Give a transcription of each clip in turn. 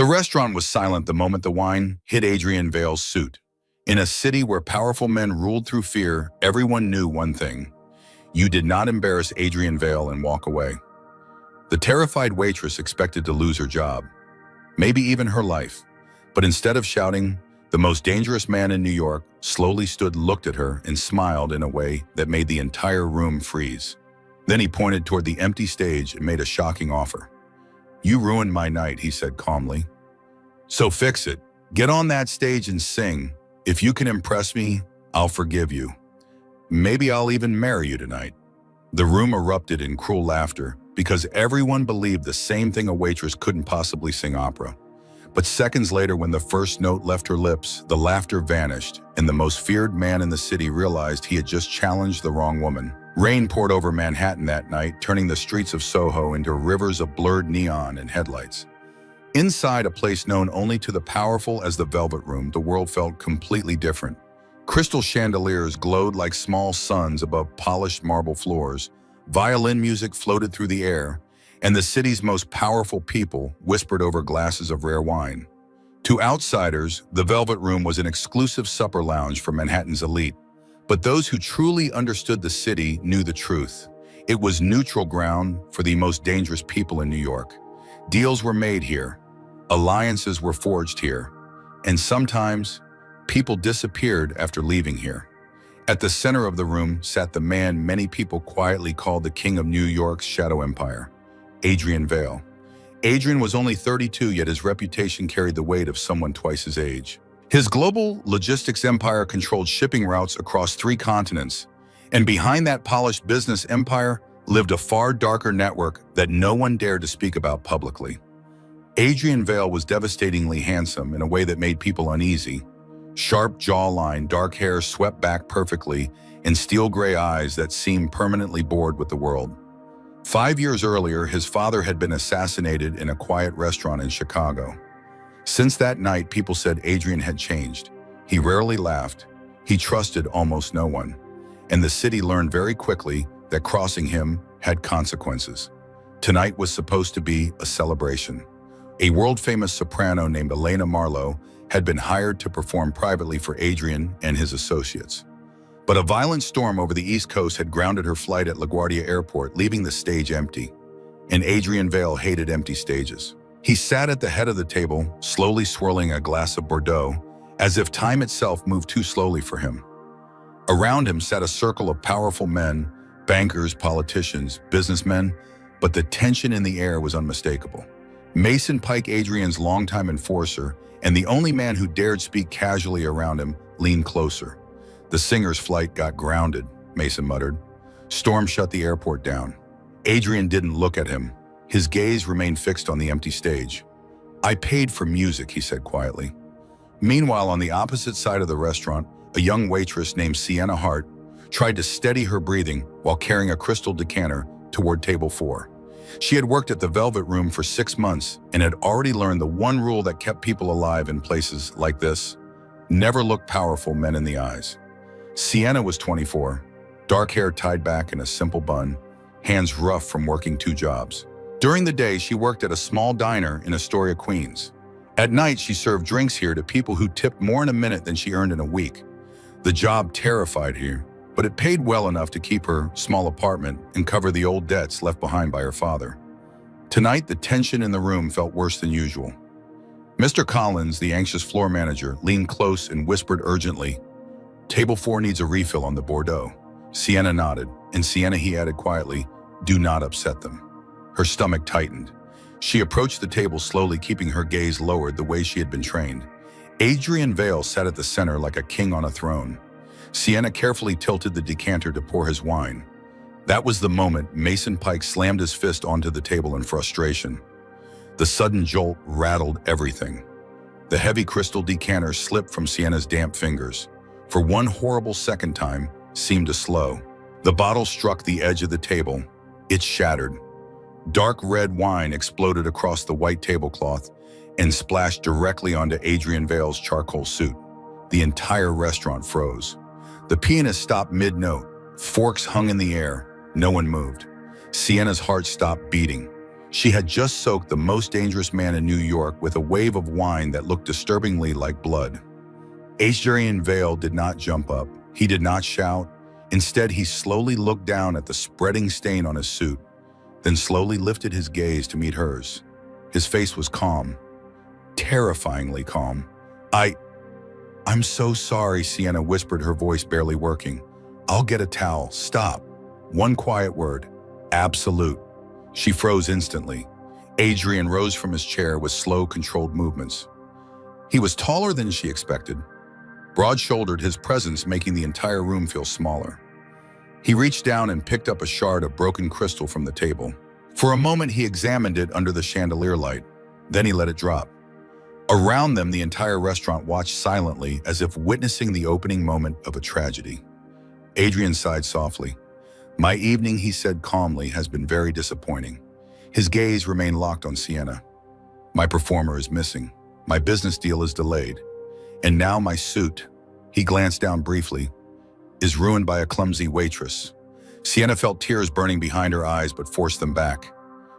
The restaurant was silent the moment the wine hit Adrian Vale's suit. In a city where powerful men ruled through fear, everyone knew one thing. You did not embarrass Adrian Vale and walk away. The terrified waitress expected to lose her job, maybe even her life. But instead of shouting, the most dangerous man in New York slowly stood, looked at her, and smiled in a way that made the entire room freeze. Then he pointed toward the empty stage and made a shocking offer. "You ruined my night," he said calmly. "So fix it. Get on that stage and sing. If you can impress me, I'll forgive you. Maybe I'll even marry you tonight." The room erupted in cruel laughter because everyone believed the same thing: a waitress couldn't possibly sing opera. But seconds later, when the first note left her lips, the laughter vanished, and the most feared man in the city realized he had just challenged the wrong woman. Rain poured over Manhattan that night, turning the streets of Soho into rivers of blurred neon and headlights. Inside a place known only to the powerful as the Velvet Room, the world felt completely different. Crystal chandeliers glowed like small suns above polished marble floors, violin music floated through the air, and the city's most powerful people whispered over glasses of rare wine. To outsiders, the Velvet Room was an exclusive supper lounge for Manhattan's elite. But those who truly understood the city knew the truth. It was neutral ground for the most dangerous people in New York. Deals were made here, alliances were forged here, and sometimes people disappeared after leaving here. At the center of the room sat the man many people quietly called the king of New York's shadow empire, Adrian Vale. Adrian was only 32, yet his reputation carried the weight of someone twice his age. His global logistics empire controlled shipping routes across 3 continents, and behind that polished business empire lived a far darker network that no one dared to speak about publicly. Adrian Vale was devastatingly handsome in a way that made people uneasy. Sharp jawline, dark hair swept back perfectly, and steel gray eyes that seemed permanently bored with the world. 5 years earlier, his father had been assassinated in a quiet restaurant in Chicago. Since that night, people said Adrian had changed. He rarely laughed. He trusted almost no one. And the city learned very quickly that crossing him had consequences. Tonight was supposed to be a celebration. A world-famous soprano named Elena Marlowe had been hired to perform privately for Adrian and his associates. But a violent storm over the East Coast had grounded her flight at LaGuardia Airport, leaving the stage empty. And Adrian Vale hated empty stages. He sat at the head of the table, slowly swirling a glass of Bordeaux, as if time itself moved too slowly for him. Around him sat a circle of powerful men, bankers, politicians, businessmen, but the tension in the air was unmistakable. Mason Pike, Adrian's longtime enforcer, and the only man who dared speak casually around him, leaned closer. "The singer's flight got grounded," Mason muttered. Storm shut the airport down. Adrian didn't look at him. His gaze remained fixed on the empty stage. "I paid for music," he said quietly. Meanwhile, on the opposite side of the restaurant, a young waitress named Sienna Hart tried to steady her breathing while carrying a crystal decanter toward table 4. She had worked at the Velvet Room for 6 months and had already learned the one rule that kept people alive in places like this: never look powerful men in the eyes. Sienna was 24, dark hair tied back in a simple bun, hands rough from working 2 jobs. During the day, she worked at a small diner in Astoria, Queens. At night, she served drinks here to people who tipped more in a minute than she earned in a week. The job terrified her, but it paid well enough to keep her small apartment and cover the old debts left behind by her father. Tonight, the tension in the room felt worse than usual. Mr. Collins, the anxious floor manager, leaned close and whispered urgently, "Table 4 needs a refill on the Bordeaux." Sienna nodded, and Sienna, he added quietly, "Do not upset them." Her stomach tightened. She approached the table slowly, keeping her gaze lowered the way she had been trained. Adrian Vale sat at the center like a king on a throne. Sienna carefully tilted the decanter to pour his wine. That was the moment Mason Pike slammed his fist onto the table in frustration. The sudden jolt rattled everything. The heavy crystal decanter slipped from Sienna's damp fingers. For one horrible second time, seemed to slow. The bottle struck the edge of the table. It shattered. Dark red wine exploded across the white tablecloth and splashed directly onto Adrian Vale's charcoal suit. The entire restaurant froze. The pianist stopped mid-note. Forks hung in the air. No one moved. Sienna's heart stopped beating. She had just soaked the most dangerous man in New York with a wave of wine that looked disturbingly like blood. Adrian Vale did not jump up. He did not shout. Instead, he slowly looked down at the spreading stain on his suit, then slowly lifted his gaze to meet hers. His face was calm, terrifyingly calm. I'm so sorry, Sienna whispered, her voice barely working. I'll get a towel. Stop. One quiet word. Absolute. She froze instantly. Adrian rose from his chair with slow, controlled movements. He was taller than she expected, broad-shouldered, his presence making the entire room feel smaller. He reached down and picked up a shard of broken crystal from the table. For a moment, he examined it under the chandelier light. Then he let it drop. Around them, the entire restaurant watched silently, as if witnessing the opening moment of a tragedy. Adrian sighed softly. My evening, he said calmly, has been very disappointing. His gaze remained locked on Sienna. My performer is missing. My business deal is delayed. And now my suit, he glanced down briefly, is ruined by a clumsy waitress. Sienna felt tears burning behind her eyes but forced them back.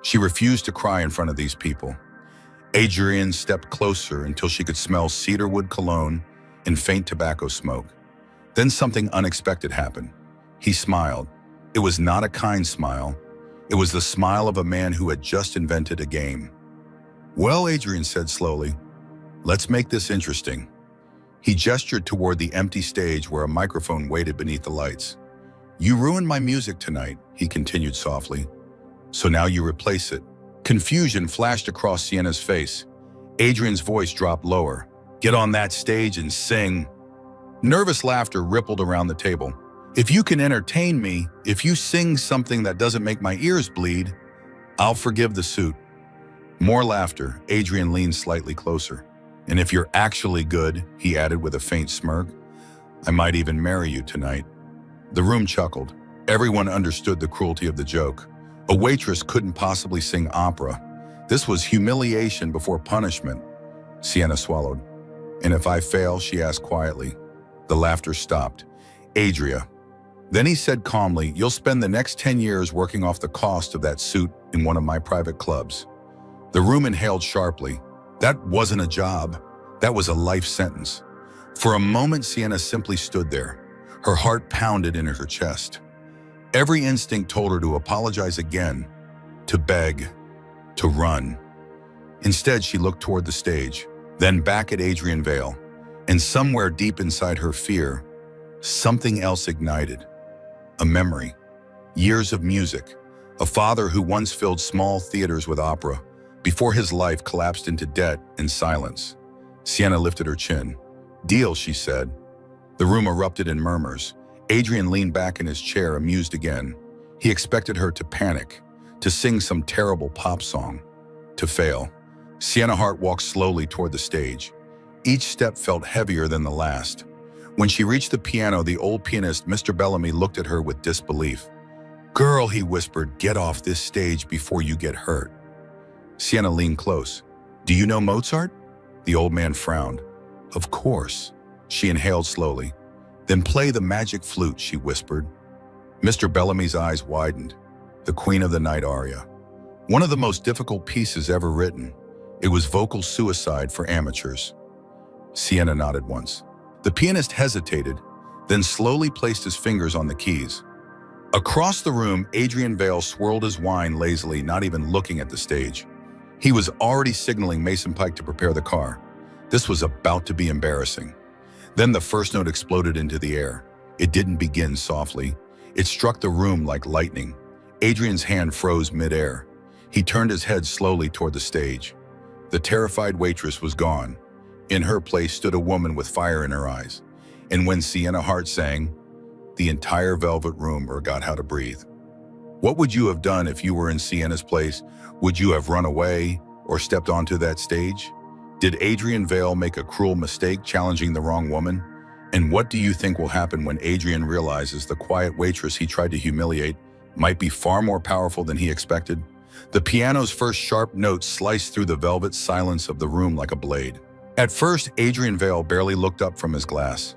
She refused to cry in front of these people. Adrian stepped closer until she could smell cedarwood cologne and faint tobacco smoke. Then something unexpected happened. He smiled. It was not a kind smile. It was the smile of a man who had just invented a game. Well, Adrian said slowly, let's make this interesting. He gestured toward the empty stage where a microphone waited beneath the lights. You ruined my music tonight, he continued softly. So now you replace it. Confusion flashed across Sienna's face. Adrian's voice dropped lower. Get on that stage and sing. Nervous laughter rippled around the table. If you can entertain me, if you sing something that doesn't make my ears bleed, I'll forgive the suit. More laughter. Adrian leaned slightly closer. And if you're actually good, he added with a faint smirk, I might even marry you tonight. The room chuckled. Everyone understood the cruelty of the joke. A waitress couldn't possibly sing opera. This was humiliation before punishment. Sienna swallowed. And if I fail, she asked quietly. The laughter stopped. Adria. Then he said calmly, you'll spend the next 10 years working off the cost of that suit in one of my private clubs. The room inhaled sharply. That wasn't a job. That was a life sentence. For a moment, Sienna simply stood there. Her heart pounded in her chest. Every instinct told her to apologize again, to beg, to run. Instead, she looked toward the stage, then back at Adrian Vale, and somewhere deep inside her fear, something else ignited. A memory. Years of music. A father who once filled small theaters with opera, before his life collapsed into debt and silence. Sienna lifted her chin. Deal, she said. The room erupted in murmurs. Adrian leaned back in his chair, amused again. He expected her to panic, to sing some terrible pop song, to fail. Sienna Hart walked slowly toward the stage. Each step felt heavier than the last. When she reached the piano, the old pianist, Mr. Bellamy, looked at her with disbelief. Girl, he whispered, get off this stage before you get hurt. Sienna leaned close. Do you know Mozart? The old man frowned. Of course. She inhaled slowly. Then play the magic flute, she whispered. Mr. Bellamy's eyes widened. The Queen of the Night Aria. One of the most difficult pieces ever written. It was vocal suicide for amateurs. Sienna nodded once. The pianist hesitated, then slowly placed his fingers on the keys. Across the room, Adrian Vale swirled his wine lazily, not even looking at the stage. He was already signaling Mason Pike to prepare the car. This was about to be embarrassing. Then the first note exploded into the air. It didn't begin softly. It struck the room like lightning. Adrian's hand froze midair. He turned his head slowly toward the stage. The terrified waitress was gone. In her place stood a woman with fire in her eyes. And when Sienna Hart sang, the entire velvet room forgot how to breathe. What would you have done if you were in Sienna's place? Would you have run away or stepped onto that stage? Did Adrian Vale make a cruel mistake challenging the wrong woman? And what do you think will happen when Adrian realizes the quiet waitress he tried to humiliate might be far more powerful than he expected? The piano's first sharp note sliced through the velvet silence of the room like a blade. At first, Adrian Vale barely looked up from his glass.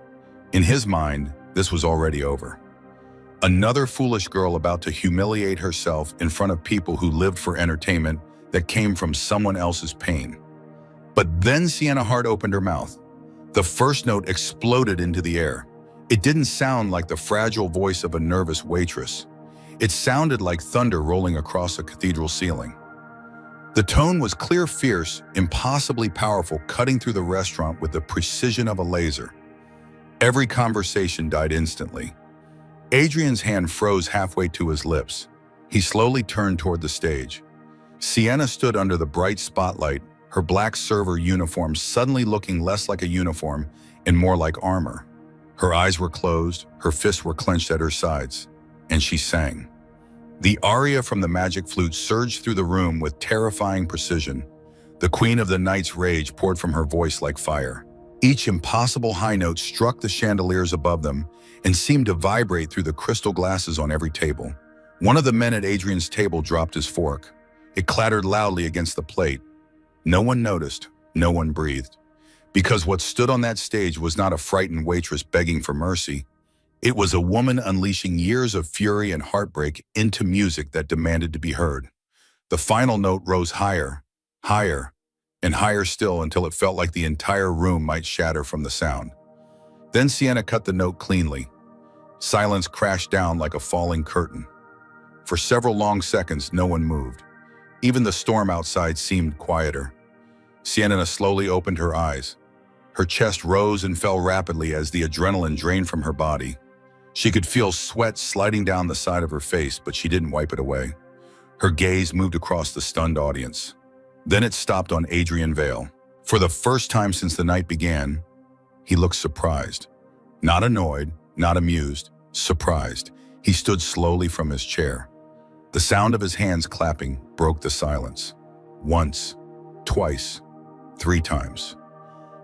In his mind, this was already over. Another foolish girl about to humiliate herself in front of people who lived for entertainment that came from someone else's pain. But then Sienna Hart opened her mouth. The first note exploded into the air. It didn't sound like the fragile voice of a nervous waitress. It sounded like thunder rolling across a cathedral ceiling. The tone was clear, fierce, impossibly powerful, cutting through the restaurant with the precision of a laser. Every conversation died instantly. Adrian's hand froze halfway to his lips. He slowly turned toward the stage. Sienna stood under the bright spotlight, her black server uniform suddenly looking less like a uniform and more like armor. Her eyes were closed, her fists were clenched at her sides, and she sang. The aria from the magic flute surged through the room with terrifying precision. The queen of the night's rage poured from her voice like fire. Each impossible high note struck the chandeliers above them and seemed to vibrate through the crystal glasses on every table. One of the men at Adrian's table dropped his fork. It clattered loudly against the plate. No one noticed, no one breathed. Because what stood on that stage was not a frightened waitress begging for mercy. It was a woman unleashing years of fury and heartbreak into music that demanded to be heard. The final note rose higher, higher, and higher still until it felt like the entire room might shatter from the sound. Then Sienna cut the note cleanly. Silence crashed down like a falling curtain. For several long seconds, no one moved. Even the storm outside seemed quieter. Sienna slowly opened her eyes. Her chest rose and fell rapidly as the adrenaline drained from her body. She could feel sweat sliding down the side of her face, but she didn't wipe it away. Her gaze moved across the stunned audience. Then it stopped on Adrian Vale. For the first time since the night began, he looked surprised. Not annoyed, not amused, surprised. He stood slowly from his chair. The sound of his hands clapping broke the silence. Once, twice, 3 times.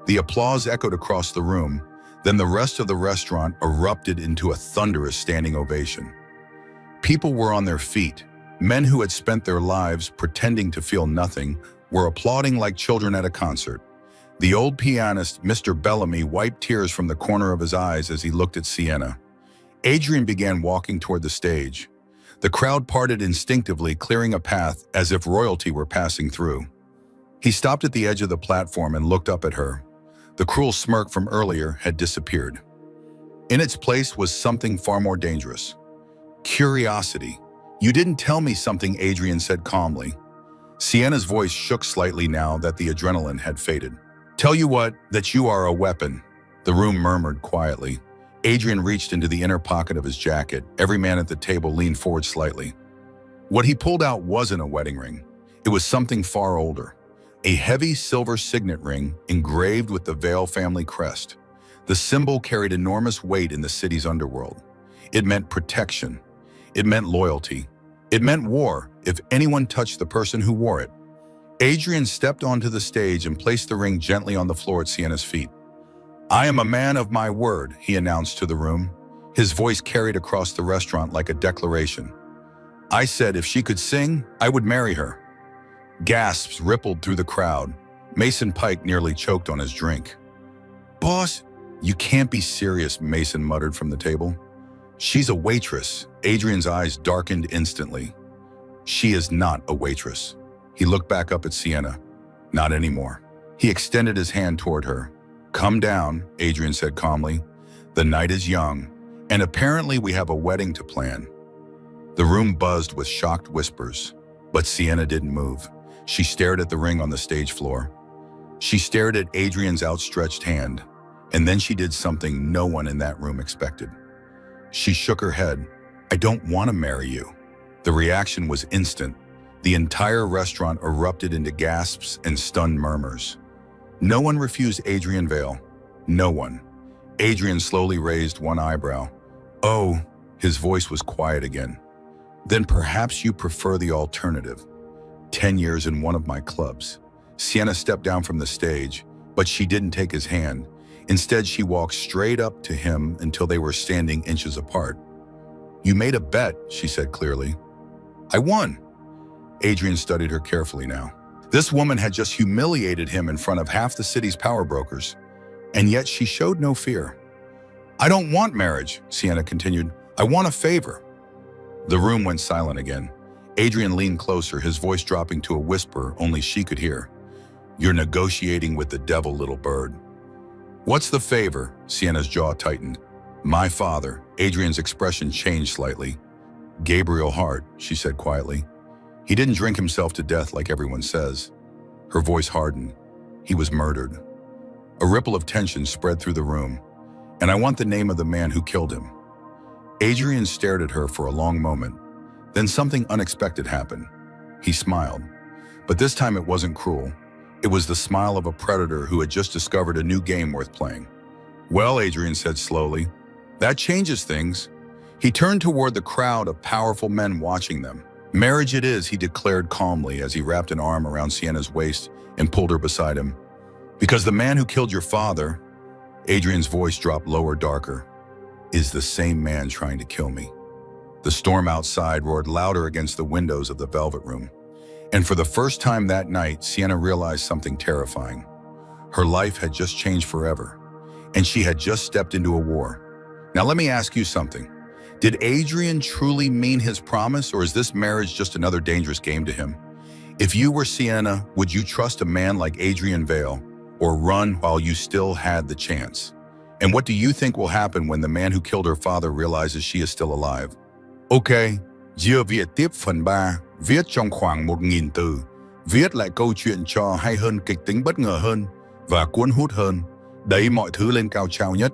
The applause echoed across the room. Then the rest of the restaurant erupted into a thunderous standing ovation. People were on their feet. Men who had spent their lives pretending to feel nothing were applauding like children at a concert. The old pianist, Mr. Bellamy, wiped tears from the corner of his eyes as he looked at Sienna. Adrian began walking toward the stage. The crowd parted instinctively, clearing a path as if royalty were passing through. He stopped at the edge of the platform and looked up at her. The cruel smirk from earlier had disappeared. In its place was something far more dangerous. Curiosity. "You didn't tell me something," Adrian said calmly. Sienna's voice shook slightly now that the adrenaline had faded. "Tell you what, that you are a weapon." The room murmured quietly. Adrian reached into the inner pocket of his jacket. Every man at the table leaned forward slightly. What he pulled out wasn't a wedding ring. It was something far older. A heavy silver signet ring engraved with the Vale family crest. The symbol carried enormous weight in the city's underworld. It meant protection. It meant loyalty. It meant war if anyone touched the person who wore it. Adrian stepped onto the stage and placed the ring gently on the floor at Sienna's feet. "I am a man of my word," he announced to the room. His voice carried across the restaurant like a declaration. "I said if she could sing, I would marry her." Gasps rippled through the crowd. Mason Pike nearly choked on his drink. "Boss, you can't be serious," Mason muttered from the table. "She's a waitress." Adrian's eyes darkened instantly. "She is not a waitress." He looked back up at Sienna. "Not anymore." He extended his hand toward her. "Come down," Adrian said calmly. "The night is young, and apparently we have a wedding to plan." The room buzzed with shocked whispers, but Sienna didn't move. She stared at the ring on the stage floor. She stared at Adrian's outstretched hand, and then she did something no one in that room expected. She shook her head. "I don't want to marry you." The reaction was instant. The entire restaurant erupted into gasps and stunned murmurs. No one refused Adrian Vale. No one. Adrian slowly raised one eyebrow. "Oh," his voice was quiet again. "Then perhaps you prefer the alternative. 10 years in one of my clubs." Sienna stepped down from the stage, but she didn't take his hand. Instead, she walked straight up to him until they were standing inches apart. "You made a bet," she said clearly. "I won." Adrian studied her carefully now. This woman had just humiliated him in front of half the city's power brokers, and yet she showed no fear. "I don't want marriage," Sienna continued. I want a favor. The room went silent again. Adrian leaned closer, his voice dropping to a whisper only she could hear. You're negotiating with the devil, little bird. What's the favor? Sienna's jaw tightened. My father. Adrian's expression changed slightly. Gabriel Hart, she said quietly. He didn't drink himself to death like everyone says. Her voice hardened. He was murdered. A ripple of tension spread through the room. And I want the name of the man who killed him. Adrian stared at her for a long moment. Then something unexpected happened. He smiled. But this time it wasn't cruel. It was the smile of a predator who had just discovered a new game worth playing. Well, Adrian said slowly, that changes things. He turned toward the crowd of powerful men watching them. Marriage it is, he declared calmly as he wrapped an arm around Sienna's waist and pulled her beside him. Because the man who killed your father, Adrian's voice dropped lower, darker, is the same man trying to kill me. The storm outside roared louder against the windows of the Velvet Room. And for the first time that night, Sienna realized something terrifying. Her life had just changed forever, and she had just stepped into a war. Now let me ask you something. Did Adrian truly mean his promise, or is this marriage just another dangerous game to him? If you were Sienna, would you trust a man like Adrian Vale, or run while you still had the chance? And what do you think will happen when the man who killed her father realizes she is still alive? Ok, giờ viết tiếp phần 3, viết trong khoảng 1.000 từ. Viết lại câu chuyện cho hay hơn, kịch tính bất ngờ hơn và cuốn hút hơn. Đẩy mọi thứ lên cao trào nhất.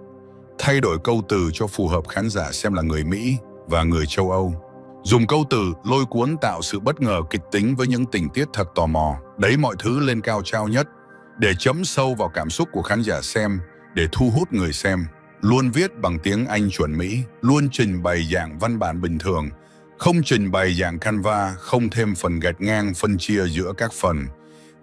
Thay đổi câu từ cho phù hợp khán giả xem là người Mỹ và người châu Âu. Dùng câu từ lôi cuốn tạo sự bất ngờ kịch tính với những tình tiết thật tò mò. Đẩy mọi thứ lên cao trào nhất để chấm sâu vào cảm xúc của khán giả xem, để thu hút người xem. Luôn viết bằng tiếng Anh chuẩn Mỹ, luôn trình bày dạng văn bản bình thường, không trình bày dạng Canva, không thêm phần gạch ngang phân chia giữa các phần.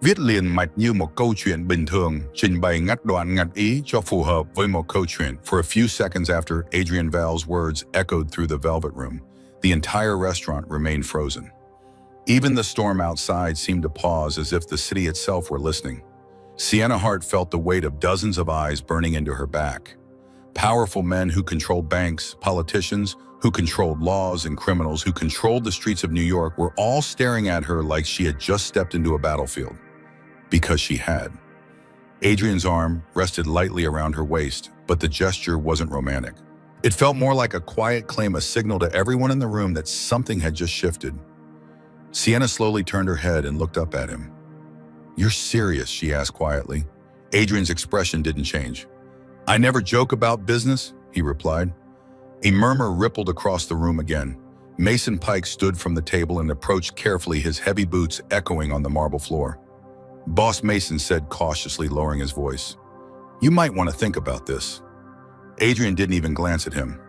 Viết liền mạch như một câu chuyện bình thường, trình bày ngắt đoạn ngắt ý cho phù hợp với một câu chuyện. For a few seconds after Adrian Vale's words echoed through the Velvet Room, the entire restaurant remained frozen. Even the storm outside seemed to pause, as if the city itself were listening. Sienna Hart felt the weight of dozens of eyes burning into her back. Powerful men who controlled banks, politicians who controlled laws, and criminals who controlled the streets of New York were all staring at her like she had just stepped into a battlefield. Because she had. Adrian's arm rested lightly around her waist, but the gesture wasn't romantic. It felt more like a quiet claim, a signal to everyone in the room that something had just shifted. Sienna slowly turned her head and looked up at him. You're serious, she asked quietly. Adrian's expression didn't change. I never joke about business, he replied. A murmur rippled across the room again. Mason Pike stood from the table and approached carefully, his heavy boots echoing on the marble floor. Boss Mason said cautiously, lowering his voice, you might want to think about this. Adrian didn't even glance at him.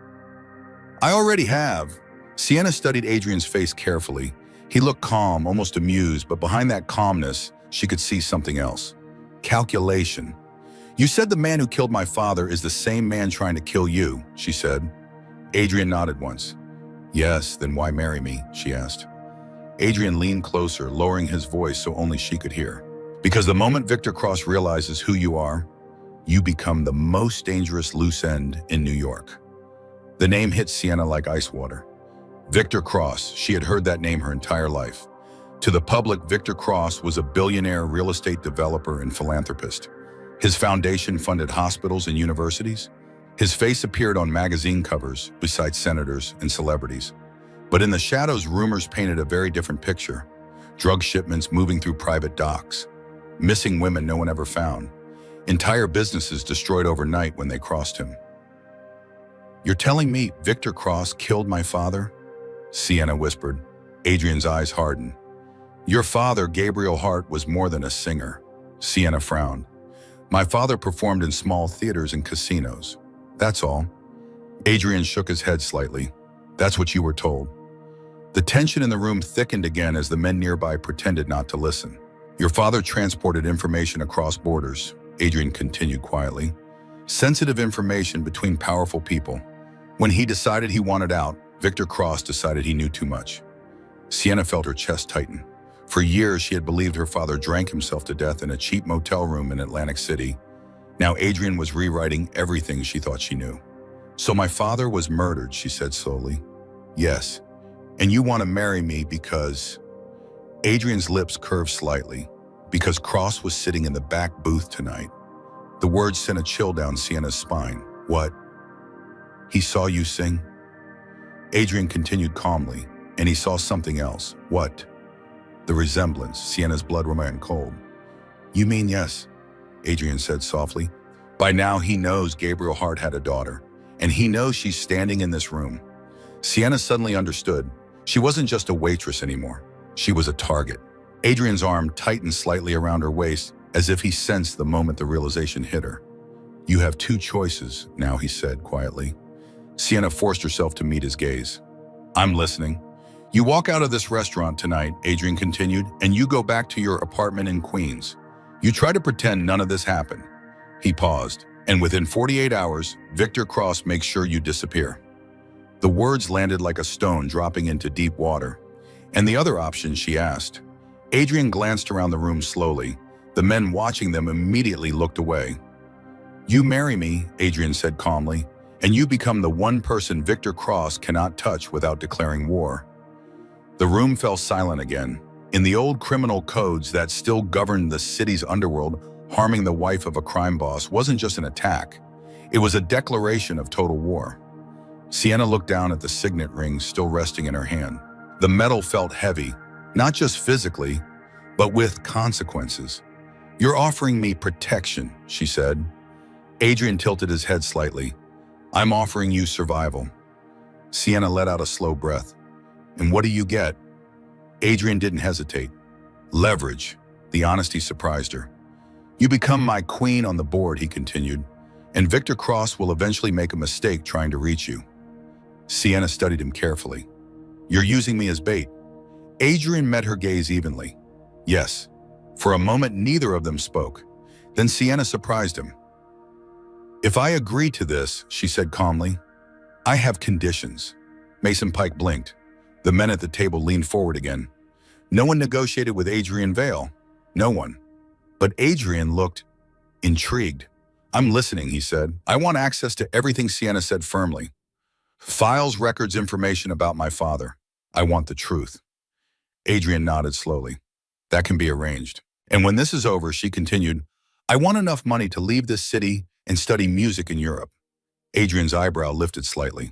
I already have. Sienna studied Adrian's face carefully. He looked calm, almost amused, but behind that calmness, she could see something else. Calculation. You said the man who killed my father is the same man trying to kill you, she said. Adrian nodded once. Yes, then why marry me, she asked. Adrian leaned closer, lowering his voice so only she could hear. Because the moment Victor Cross realizes who you are, you become the most dangerous loose end in New York. The name hit Sienna like ice water. Victor Cross, she had heard that name her entire life. To the public, Victor Cross was a billionaire real estate developer and philanthropist. His foundation funded hospitals and universities. His face appeared on magazine covers beside senators and celebrities. But in the shadows, rumors painted a very different picture. Drug shipments moving through private docks. Missing women no one ever found. Entire businesses destroyed overnight when they crossed him. You're telling me Victor Cross killed my father? Sienna whispered. Adrian's eyes hardened. Your father, Gabriel Hart, was more than a singer. Sienna frowned. My father performed in small theaters and casinos. That's all. Adrian shook his head slightly. That's what you were told. The tension in the room thickened again as the men nearby pretended not to listen. Your father transported information across borders, Adrian continued quietly. Sensitive information between powerful people. When he decided he wanted out, Victor Cross decided he knew too much. Sienna felt her chest tighten. For years, she had believed her father drank himself to death in a cheap motel room in Atlantic City. Now Adrian was rewriting everything she thought she knew. So my father was murdered, she said slowly. Yes. And you want to marry me because... Adrian's lips curved slightly. Because Cross was sitting in the back booth tonight. The words sent a chill down Sienna's spine. What? He saw you sing? Adrian continued calmly, and he saw something else. What? The resemblance. Sienna's blood ran cold. You mean yes, Adrian said softly. By now he knows Gabriel Hart had a daughter, and he knows she's standing in this room. Sienna suddenly understood. She wasn't just a waitress anymore. She was a target. Adrian's arm tightened slightly around her waist, as if he sensed the moment the realization hit her. You have two choices now, he said quietly. Sienna forced herself to meet his gaze. I'm listening. You walk out of this restaurant tonight, Adrian continued, and you go back to your apartment in Queens. You try to pretend none of this happened. He paused, and within 48 hours, Victor Cross makes sure you disappear. The words landed like a stone dropping into deep water. And the other option, she asked. Adrian glanced around the room slowly. The men watching them immediately looked away. You marry me, Adrian said calmly, and you become the one person Victor Cross cannot touch without declaring war. The room fell silent again. In the old criminal codes that still governed the city's underworld, harming the wife of a crime boss wasn't just an attack. It was a declaration of total war. Sienna looked down at the signet ring still resting in her hand. The metal felt heavy, not just physically, but with consequences. You're offering me protection, she said. Adrian tilted his head slightly. I'm offering you survival. Sienna let out a slow breath. And what do you get? Adrian didn't hesitate. Leverage. The honesty surprised her. You become my queen on the board, he continued, and Victor Cross will eventually make a mistake trying to reach you. Sienna studied him carefully. You're using me as bait. Adrian met her gaze evenly. Yes. For a moment, neither of them spoke. Then Sienna surprised him. If I agree to this, she said calmly, I have conditions. Mason Pike blinked. The men at the table leaned forward again. No one negotiated with Adrian Vale. No one. But Adrian looked intrigued. I'm listening, he said. I want access to everything, Sienna said firmly. Files, records, information about my father. I want the truth. Adrian nodded slowly. That can be arranged. And when this is over, she continued, I want enough money to leave this city and study music in Europe. Adrian's eyebrow lifted slightly.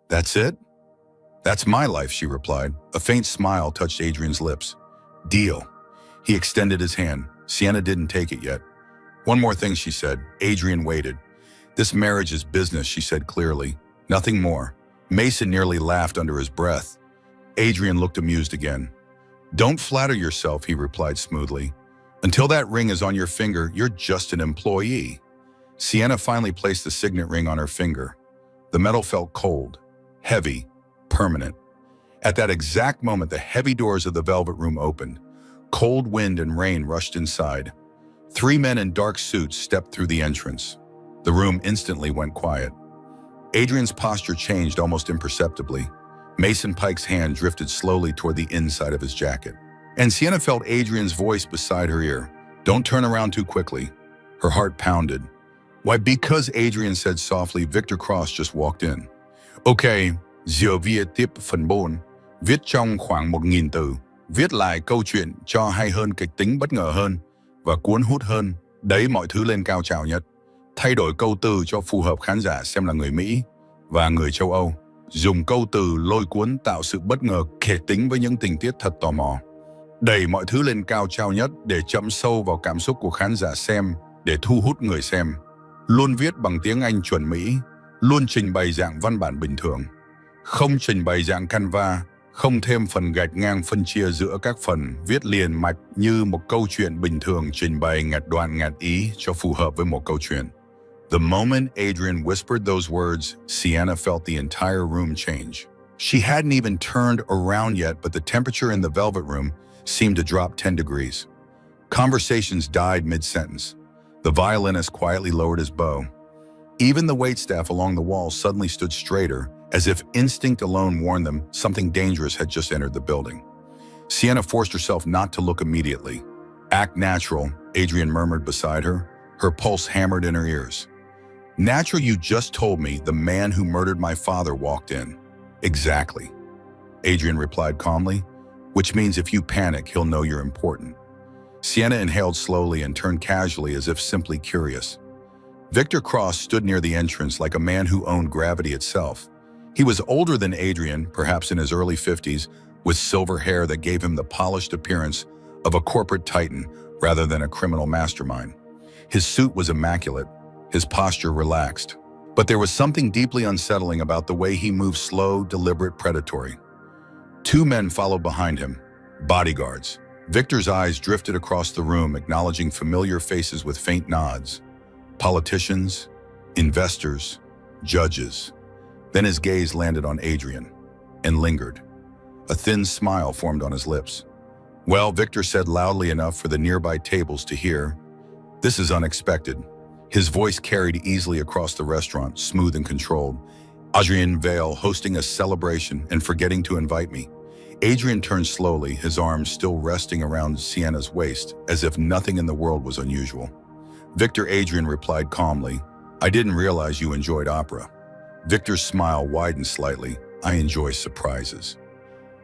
That's it? That's my life, she replied. A faint smile touched Adrian's lips. Deal. He extended his hand. Sienna didn't take it yet. One more thing, she said. Adrian waited. This marriage is business, she said clearly. Nothing more. Mason nearly laughed under his breath. Adrian looked amused again. Don't flatter yourself, he replied smoothly. Until that ring is on your finger, you're just an employee. Sienna finally placed the signet ring on her finger. The metal felt cold, heavy, permanent. At that exact moment, the heavy doors of the velvet room opened. Cold wind and rain rushed inside. 3 men in dark suits stepped through the entrance. The room instantly went quiet. Adrian's posture changed almost imperceptibly. Mason Pike's hand drifted slowly toward the inside of his jacket. And Sienna felt Adrian's voice beside her ear. Don't turn around too quickly. Her heart pounded. Why, because Adrian said softly, Victor Cross just walked in. Okay, giờ viết tiếp phần 4. Viết trong khoảng 1.000 từ. Viết lại câu chuyện cho hay hơn, kịch tính bất ngờ hơn và cuốn hút hơn. Đấy mọi thứ lên cao trào nhất. Thay đổi câu từ cho phù hợp khán giả xem là người Mỹ và người châu Âu. Dùng câu từ lôi cuốn tạo sự bất ngờ kịch tính với những tình tiết thật tò mò. Đẩy mọi thứ lên cao trào nhất để chậm sâu vào cảm xúc của khán giả xem, để thu hút người xem. Luôn viết bằng tiếng Anh chuẩn Mỹ, luôn trình bày dạng văn bản bình thường. Không trình bày dạng Canva, không thêm phần gạch ngang phân chia giữa các phần, viết liền mạch như một câu chuyện bình thường, trình bày ngặt đoạn ngặt ý cho phù hợp với một câu chuyện. The moment Adrian whispered those words, Sienna felt the entire room change. She hadn't even turned around yet, but the temperature in the velvet room seemed to drop 10 degrees. Conversations died mid-sentence. The violinist quietly lowered his bow. Even the waitstaff along the wall suddenly stood straighter, as if instinct alone warned them something dangerous had just entered the building. Sienna forced herself not to look immediately. Act natural, Adrian murmured beside her. Her pulse hammered in her ears. Natural, you just told me the man who murdered my father walked in. Exactly, Adrian replied calmly, which means if you panic, he'll know you're important. Sienna inhaled slowly and turned casually as if simply curious. Victor Cross stood near the entrance like a man who owned gravity itself. He was older than Adrian, perhaps in his early 50s, with silver hair that gave him the polished appearance of a corporate titan rather than a criminal mastermind. His suit was immaculate, his posture relaxed. But there was something deeply unsettling about the way he moved, slow, deliberate, predatory. Two men followed behind him, bodyguards. Victor's eyes drifted across the room, acknowledging familiar faces with faint nods. Politicians, investors, judges. Then his gaze landed on Adrian and lingered. A thin smile formed on his lips. Well, Victor said loudly enough for the nearby tables to hear, "This is unexpected." His voice carried easily across the restaurant, smooth and controlled. Adrian Vale hosting a celebration and forgetting to invite me. Adrian turned slowly, his arms still resting around Sienna's waist, as if nothing in the world was unusual. Victor, Adrian replied calmly, "I didn't realize you enjoyed opera." Victor's smile widened slightly. "I enjoy surprises."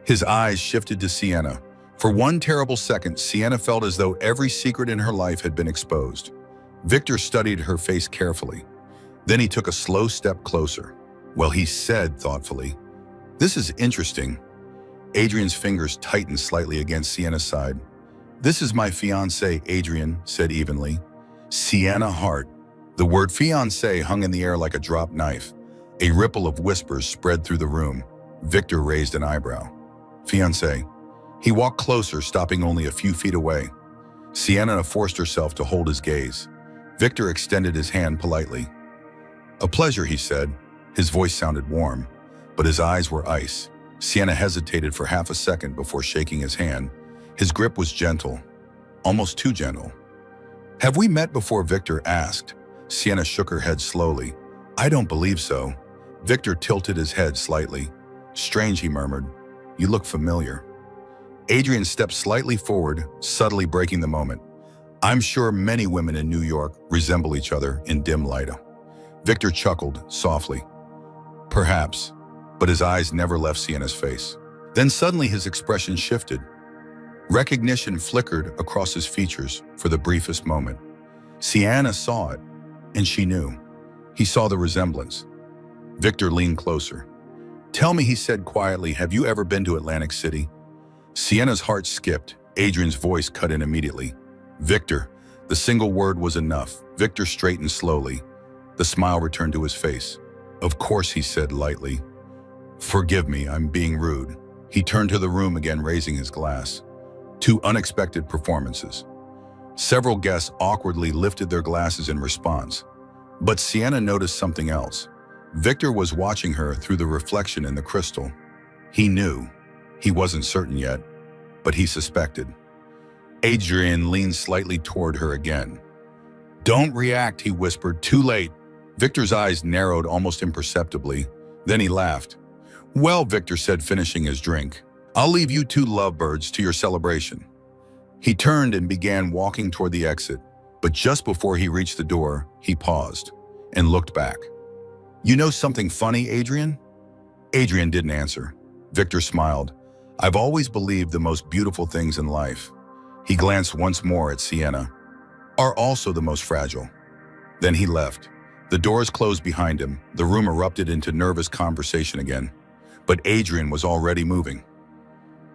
His eyes shifted to Sienna. For one terrible second, Sienna felt as though every secret in her life had been exposed. Victor studied her face carefully. Then he took a slow step closer. "Well," he said thoughtfully, "this is interesting." Adrian's fingers tightened slightly against Sienna's side. "This is my fiancé," Adrian said evenly. Sienna Hart. The word fiancé hung in the air like a dropped knife. A ripple of whispers spread through the room. Victor raised an eyebrow. "Fiancé." He walked closer, stopping only a few feet away. Sienna forced herself to hold his gaze. Victor extended his hand politely. "A pleasure," he said. His voice sounded warm, but his eyes were ice. Sienna hesitated for half a second before shaking his hand. His grip was gentle, almost too gentle. "Have we met before?" Victor asked. Sienna shook her head slowly. "I don't believe so." Victor tilted his head slightly. "Strange," he murmured. "You look familiar." Adrian stepped slightly forward, subtly breaking the moment. "I'm sure many women in New York resemble each other in dim light." Victor chuckled softly. "Perhaps," but his eyes never left Sienna's face. Then suddenly his expression shifted. Recognition flickered across his features for the briefest moment. Sienna saw it, and she knew. He saw the resemblance. Victor leaned closer. "Tell me," he said quietly, "have you ever been to Atlantic City?" Sienna's heart skipped. Adrian's voice cut in immediately. "Victor." The single word was enough. Victor straightened slowly. The smile returned to his face. "Of course," he said lightly. "Forgive me, I'm being rude." He turned to the room again, raising his glass. Two unexpected performances. Several guests awkwardly lifted their glasses in response. But Sienna noticed something else. Victor was watching her through the reflection in the crystal. He knew. He wasn't certain yet, but he suspected. Adrian leaned slightly toward her again. "Don't react," he whispered. "Too late." Victor's eyes narrowed almost imperceptibly. Then he laughed. "Well," Victor said, finishing his drink, "I'll leave you two lovebirds to your celebration." He turned and began walking toward the exit, but just before he reached the door, he paused and looked back. "You know something funny, Adrian?" Adrian didn't answer. Victor smiled. "I've always believed the most beautiful things in life," he glanced once more at Sienna, "are also the most fragile." Then he left. The doors closed behind him. The room erupted into nervous conversation again. But Adrian was already moving.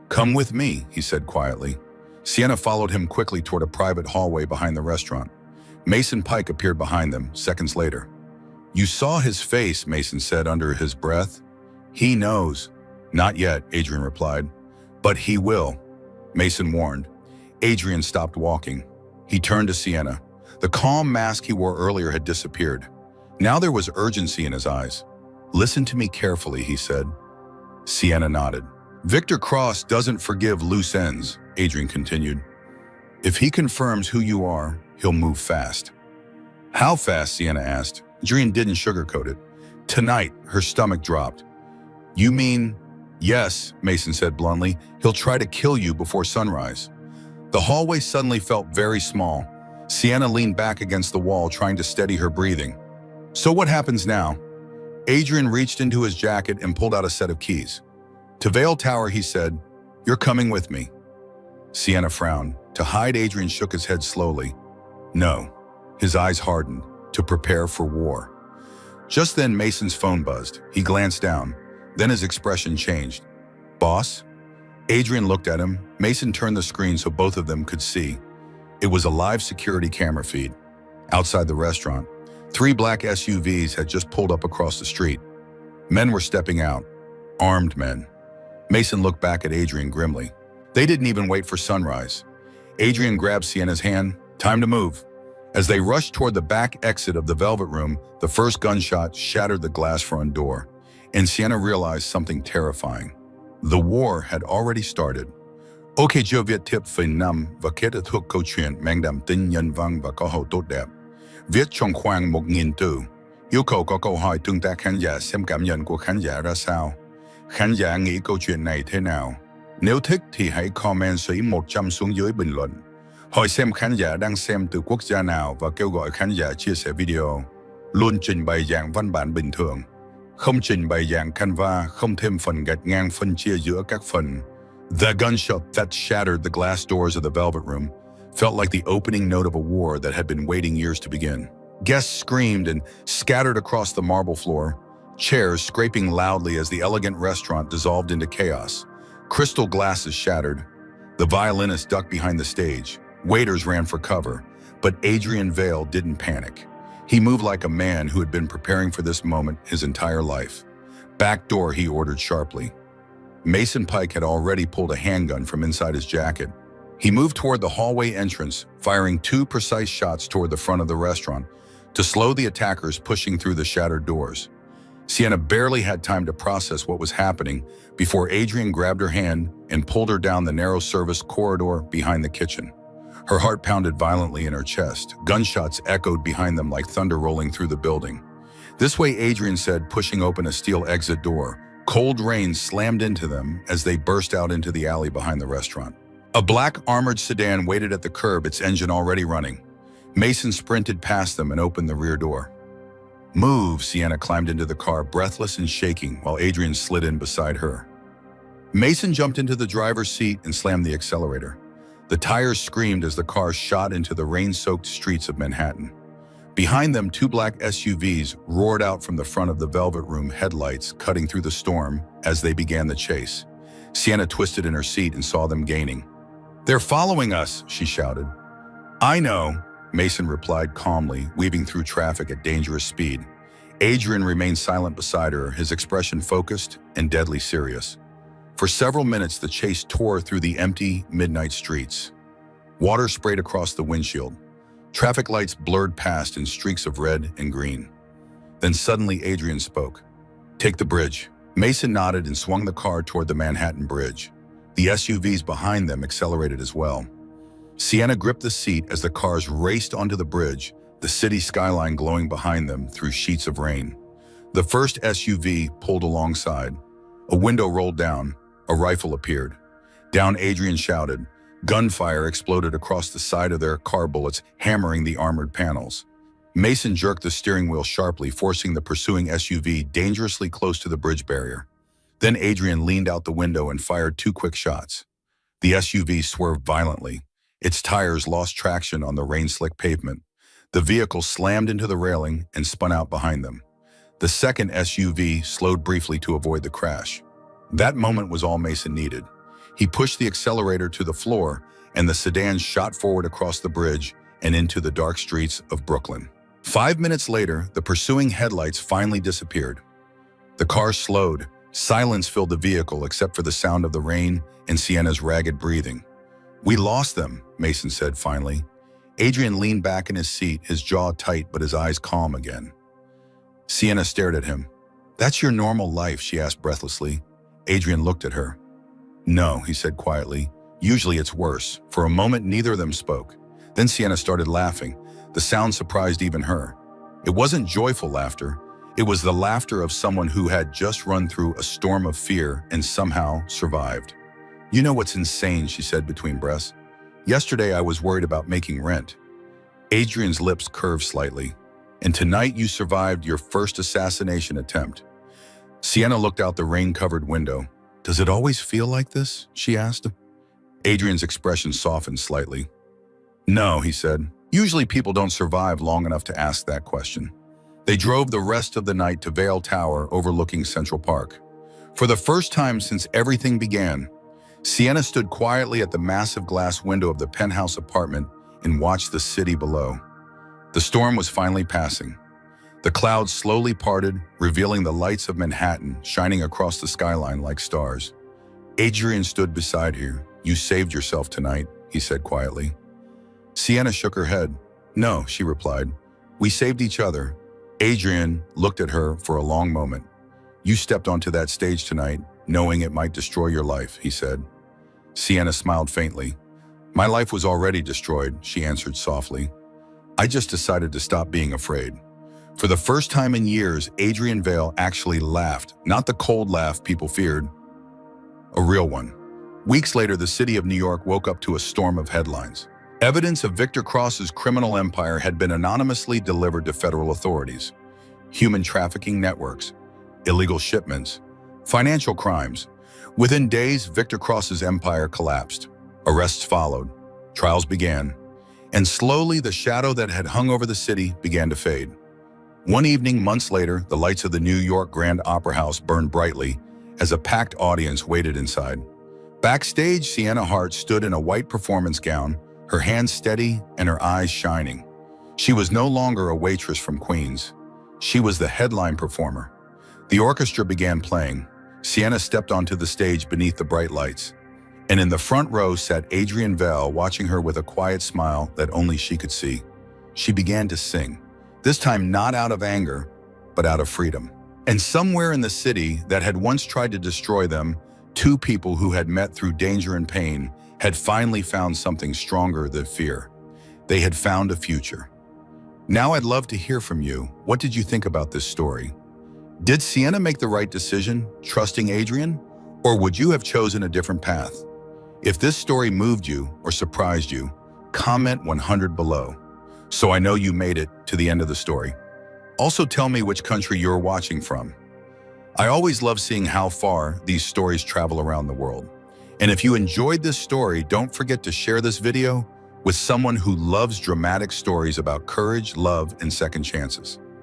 "Come with me," he said quietly. Sienna followed him quickly toward a private hallway behind the restaurant. Mason Pike appeared behind them seconds later. "You saw his face," Mason said under his breath. "He knows." "Not yet," Adrian replied. "But he will," Mason warned. Adrian stopped walking. He turned to Sienna. The calm mask he wore earlier had disappeared. Now there was urgency in his eyes. "Listen to me carefully," he said. Sienna nodded. "Victor Cross doesn't forgive loose ends," Adrian continued. "If he confirms who you are, he'll move fast." "How fast?" Sienna asked. Adrian didn't sugarcoat it. "Tonight," her stomach dropped. "You mean?" "Yes," Mason said bluntly. "He'll try to kill you before sunrise." The hallway suddenly felt very small. Sienna leaned back against the wall, trying to steady her breathing. So what happens now? Adrian reached into his jacket and pulled out a set of keys. To Vale Tower, he said, "You're coming with me." Sienna frowned. To hide, Adrian shook his head slowly. No. His eyes hardened, to prepare for war. Just then, Mason's phone buzzed. He glanced down. Then his expression changed. "Boss?" Adrian looked at him. Mason turned the screen so both of them could see. It was a live security camera feed. Outside the restaurant, 3 black SUVs had just pulled up across the street. Men were stepping out. Armed men. Mason looked back at Adrian grimly. They didn't even wait for sunrise. Adrian grabbed Sienna's hand. "Time to move." As they rushed toward the back exit of the Velvet Room, the first gunshot shattered the glass front door, and Sienna realized something terrifying. The war had already started. Ok, jo viết tiếp phần 5 và kết thúc câu chuyện mang đậm tính nhân văn và câu hỏi tốt đẹp. Viết trong khoảng 1.000 từ. Yêu cầu có câu hỏi tương tác khán giả xem cảm nhận của khán giả ra sao. Khán giả nghĩ câu chuyện này thế nào? Nếu thích thì hãy comment số 100 xuống dưới bình luận. Hỏi xem khán giả đang xem từ quốc gia nào và kêu gọi khán giả chia sẻ video. Luôn trình bày dạng văn bản bình thường. Không trình bày dạng Canva, không thêm phần gạch ngang phân chia giữa các phần. The gunshot that shattered the glass doors of the Velvet Room felt like the opening note of a war that had been waiting years to begin. Guests screamed and scattered across the marble floor, chairs scraping loudly as the elegant restaurant dissolved into chaos. Crystal glasses shattered. The violinist ducked behind the stage. Waiters ran for cover, but Adrian Vale didn't panic. He moved like a man who had been preparing for this moment his entire life. "Back door," he ordered sharply. Mason Pike had already pulled a handgun from inside his jacket. He moved toward the hallway entrance, firing 2 precise shots toward the front of the restaurant to slow the attackers pushing through the shattered doors. Sienna barely had time to process what was happening before Adrian grabbed her hand and pulled her down the narrow service corridor behind the kitchen. Her heart pounded violently in her chest. Gunshots echoed behind them like thunder rolling through the building. "This way," Adrian said, pushing open a steel exit door. Cold rain slammed into them as they burst out into the alley behind the restaurant. A black armored sedan waited at the curb, its engine already running. Mason sprinted past them and opened the rear door. "Move," Sienna climbed into the car, breathless and shaking, while Adrian slid in beside her. Mason jumped into the driver's seat and slammed the accelerator. The tires screamed as the car shot into the rain-soaked streets of Manhattan. Behind them, 2 black SUVs roared out from the front of the Velvet Room, headlights cutting through the storm as they began the chase. Sienna twisted in her seat and saw them gaining. "They're following us," she shouted. "I know," Mason replied calmly, weaving through traffic at dangerous speed. Adrian remained silent beside her, his expression focused and deadly serious. For several minutes, the chase tore through the empty, midnight streets. Water sprayed across the windshield. Traffic lights blurred past in streaks of red and green. Then suddenly Adrian spoke. "Take the bridge." Mason nodded and swung the car toward the Manhattan Bridge. The SUVs behind them accelerated as well. Sienna gripped the seat as the cars raced onto the bridge, the city skyline glowing behind them through sheets of rain. The first SUV pulled alongside. A window rolled down. A rifle appeared. Down, Adrian shouted. Gunfire exploded across the side of their car, bullets hammering the armored panels. Mason jerked the steering wheel sharply, forcing the pursuing SUV dangerously close to the bridge barrier. Then Adrian leaned out the window and fired 2 quick shots. The SUV swerved violently. Its tires lost traction on the rain-slick pavement. The vehicle slammed into the railing and spun out behind them. The second SUV slowed briefly to avoid the crash. That moment was all Mason needed. He pushed the accelerator to the floor, and the sedan shot forward across the bridge and into the dark streets of Brooklyn. 5 minutes later, the pursuing headlights finally disappeared. The car slowed. Silence filled the vehicle except for the sound of the rain and Sienna's ragged breathing. "We lost them," Mason said finally. Adrian leaned back in his seat, his jaw tight but his eyes calm again. Sienna stared at him. "That's your normal life?" she asked breathlessly. Adrian looked at her. "No," he said quietly. "Usually it's worse." For a moment, neither of them spoke. Then Sienna started laughing. The sound surprised even her. It wasn't joyful laughter. It was the laughter of someone who had just run through a storm of fear and somehow survived. "You know what's insane," she said between breaths. "Yesterday I was worried about making rent." Adrian's lips curved slightly. And tonight you survived your first assassination attempt. Sienna looked out the rain-covered window. Does it always feel like this? She asked. Adrian's expression softened slightly. No, he said. Usually people don't survive long enough to ask that question. They drove the rest of the night to Vale Tower overlooking Central Park. For the first time since everything began, Sienna stood quietly at the massive glass window of the penthouse apartment and watched the city below. The storm was finally passing. The clouds slowly parted, revealing the lights of Manhattan shining across the skyline like stars. Adrian stood beside her. You saved yourself tonight, he said quietly. Sienna shook her head. No, she replied. We saved each other. Adrian looked at her for a long moment. You stepped onto that stage tonight, knowing it might destroy your life, he said. Sienna smiled faintly. My life was already destroyed, she answered softly. I just decided to stop being afraid. For the first time in years, Adrian Vale actually laughed, not the cold laugh people feared, a real one. Weeks later, the city of New York woke up to a storm of headlines. Evidence of Victor Cross's criminal empire had been anonymously delivered to federal authorities. Human trafficking networks, illegal shipments, financial crimes. Within days, Victor Cross's empire collapsed. Arrests followed, trials began, and slowly the shadow that had hung over the city began to fade. One evening, months later, the lights of the New York Grand Opera House burned brightly as a packed audience waited inside. Backstage, Sienna Hart stood in a white performance gown, her hands steady and her eyes shining. She was no longer a waitress from Queens. She was the headline performer. The orchestra began playing. Sienna stepped onto the stage beneath the bright lights. And in the front row sat Adrian Vale, watching her with a quiet smile that only she could see. She began to sing, this time not out of anger, but out of freedom. And somewhere in the city that had once tried to destroy them, two people who had met through danger and pain had finally found something stronger than fear. They had found a future. Now I'd love to hear from you. What did you think about this story? Did Sienna make the right decision, trusting Adrian? Or would you have chosen a different path? If this story moved you or surprised you, comment 100 below, so I know you made it to the end of the story. Also tell me which country you're watching from. I always love seeing how far these stories travel around the world. And if you enjoyed this story, don't forget to share this video with someone who loves dramatic stories about courage, love, and second chances.